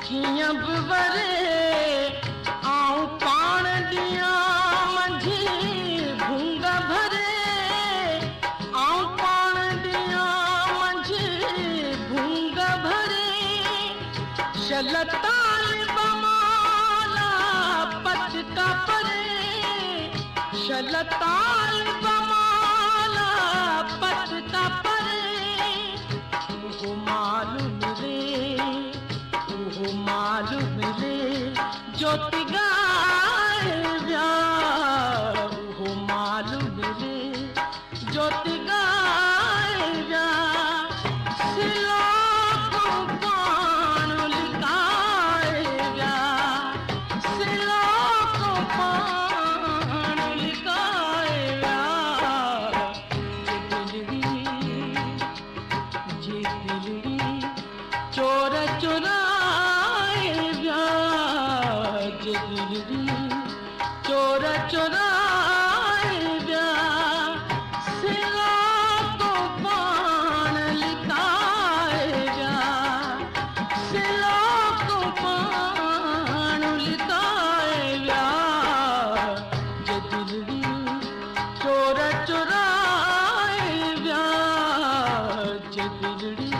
कीअं बि वरे आऊं पाण ॾियां मंझि भूंग भरे आऊं पाण ॾियां मंझि भूंग भरे शलताल बमाला पटका परे शलताल बमाला पटका परे उहो मालूम रे ज्योति गाए विया उहो मालूम रे ज्योति गाए विया सिलोको पाण लिकाए विया सिलोको पाण लिकाए विया जे दिलड़ी चोर चुराए विया जे दिलड़ी चोर चुराए विया सिलोको पाण लिकाए विया सिलोको पाण लिकाए विया जे दिलड़ी चोर चुराए विया जे दिलड़ी